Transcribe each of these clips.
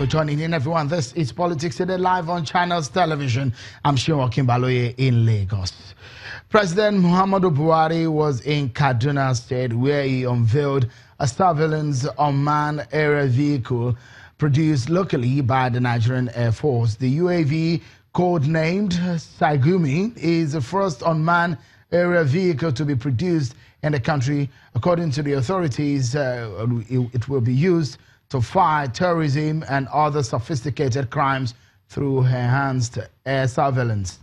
for joining in, everyone. This is Politics Today live on Channels Television. I'm Shion Kimbaloye in Lagos. President Muhammadu Buhari was in Kaduna State, where he unveiled a surveillance unmanned aerial vehicle produced locally by the Nigerian Air Force. The UAV, codenamed Saigumi, is the first unmanned aerial vehicle to be produced in the country. According to the authorities, it will be used to fight terrorism and other sophisticated crimes through enhanced air surveillance.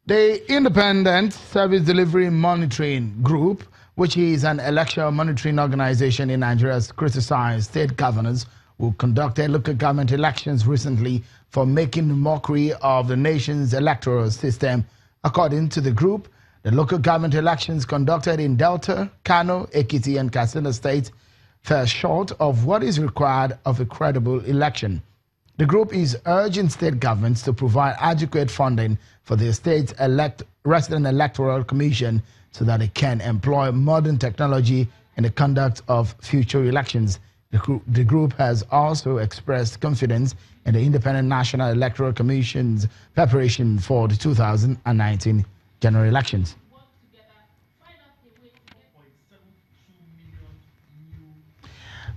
The Independent Service Delivery Monitoring Group, which is an election monitoring organization in Nigeria, has criticized state governors who conducted local government elections recently for making mockery of the nation's electoral system. According to the group, the local government elections conducted in Delta, Kano, Ekiti, and Katsina states fell short of what is required of a credible election. The group is urging state governments to provide adequate funding for their state's resident electoral commission so that it can employ modern technology in the conduct of future elections. The group has also expressed confidence in the Independent National Electoral Commission's preparation for the 2019 general elections.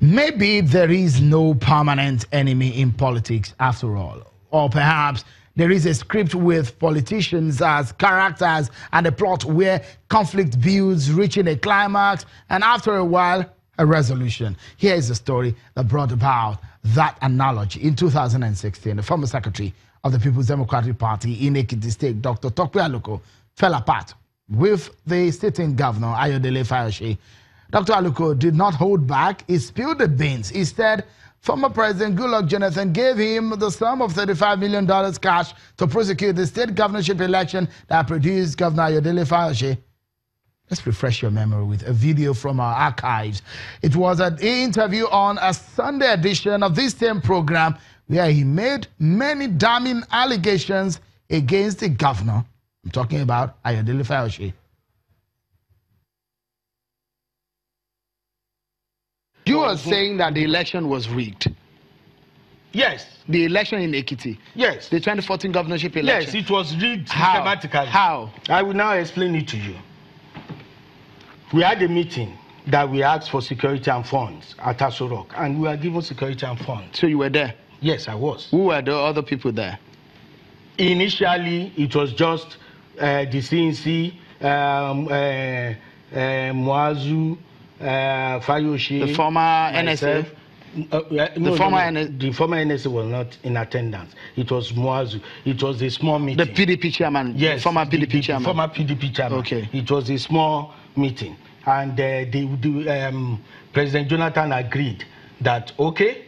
Maybe there is no permanent enemy in politics after all. Or perhaps there is a script with politicians as characters and a plot where conflict builds, reaching a climax, and after a while, a resolution. Here is the story that brought about that analogy. In 2016, the former secretary of the People's Democratic Party in Ekiti State, Dr. Aluko, fell apart with the sitting governor, Ayodele Fayose. Dr. Aluko did not hold back. He spilled the beans. Instead, former President Goodluck Jonathan gave him the sum of $35 million cash to prosecute the state governorship election that produced Governor Ayodele Fayose. Let's refresh your memory with a video from our archives. It was an interview on a Sunday edition of this same program where he made many damning allegations against the governor. I'm talking about Ayodele Fayose. You are saying that the election was rigged? Yes. The election in Ekiti? Yes. The 2014 governorship election? Yes, it was rigged systematically. How? I will now explain it to you. We had a meeting that we asked for security and funds at Aso Rock, and we were given security and funds. So you were there? Yes, I was. Who were the other people there? Initially, it was just the CNC, Muazu, Fayose, the former NSA. The former NSA was not in attendance. It was Muazu. It was a small meeting. The PDP chairman. Yes, the former PDP chairman. Former PDP chairman. Okay. It was a small meeting, and President Jonathan agreed that okay,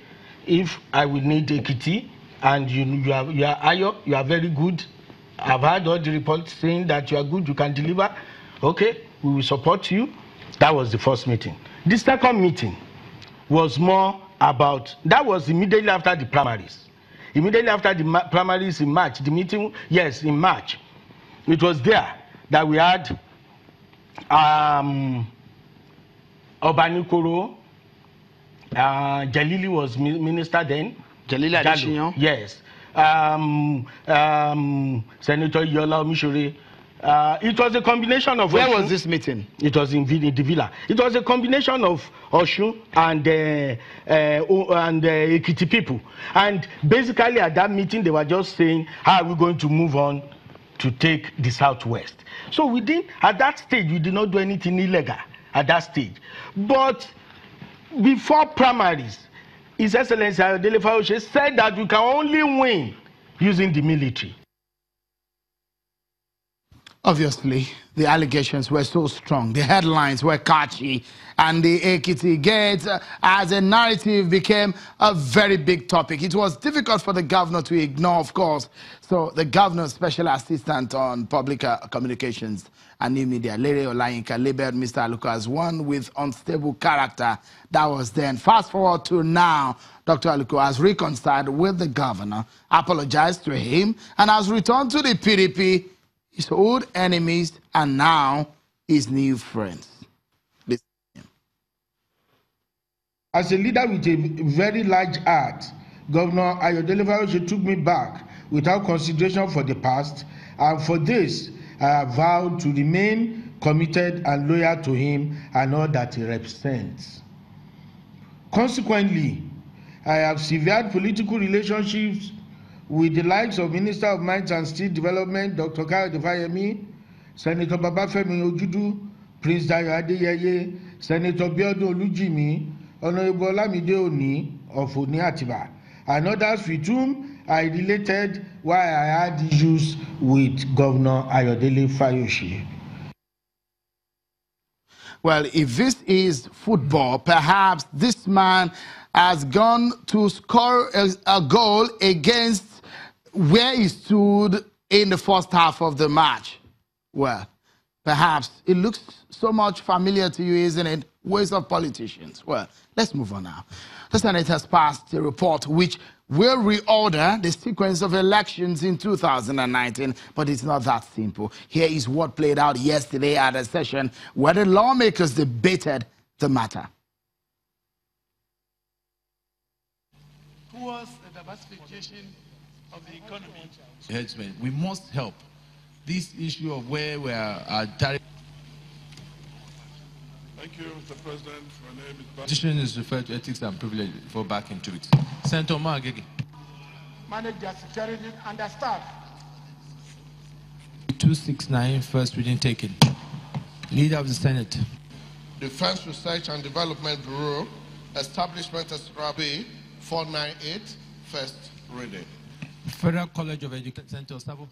if I will need Ekiti, and you are Ayo, you are very good. I've heard all the reports saying that you are good, you can deliver. Okay, we will support you. That was the first meeting. The second meeting was more about, that was immediately after the primaries. Immediately after the primaries in March, the meeting, yes, in March. It was there that we had Obanikoro, Jalili was minister then. Jalili Adesina? Yes. Senator Yola Omishore. It was a combination of... Where Oshun. was this meeting? It was in the villa. It was a combination of Oshun and Ekiti people. And basically at that meeting, they were just saying, how are we going to move on to take the Southwest? So we didn't, at that stage, we did not do anything illegal at that stage. But before primaries, His Excellency Ayodele Fayose said that we can only win using the military. Obviously, the allegations were so strong, the headlines were catchy, and the Ekiti Gate as a narrative became a very big topic. It was difficult for the governor to ignore, of course. So the governor's special assistant on public communications and new media, Lere Olayinka, labeled Mr. Aluko as one with unstable character. That was then. Fast forward to now, Dr. Aluko has reconciled with the governor, apologized to him, and has returned to the PDP. His old enemies and now his new friends. As a leader with a very large heart, Governor Ayodele Fayose took me back without consideration for the past, and for this, I have vowed to remain committed and loyal to him and all that he represents. Consequently, I have severed political relationships with the likes of Minister of Mines and Steel Development, Dr. Kayode Fayemi, Senator Babafemi Ojudu, Prince Dayo Adeyeye, Senator Biodun Olujimi, Honorable Olamide Oni of Oni Atiba, and others with whom I related while I had issues with Governor Ayodele Fayose. Well, if this is football, perhaps this man has gone to score a goal against where he stood in the first half of the match. Well, perhaps it looks so much familiar to you, isn't it? Ways of politicians. Well, let's move on now. The Senate has passed a report which will reorder the sequence of elections in 2019, but it's not that simple. Here is what played out yesterday at a session where the lawmakers debated the matter. Towards the diversification of the economy, we must help this issue of where we are tariff. Thank you, Mr. President. My name is Petition is referred to ethics and privilege for back in 2 weeks. Senator Magegi. Manage their security and their staff. 269, first reading taken. Leader of the Senate. Defense Research and Development Bureau, Establishment as Rabi, 498, first reading. Federal College of Education, Senator Sabo.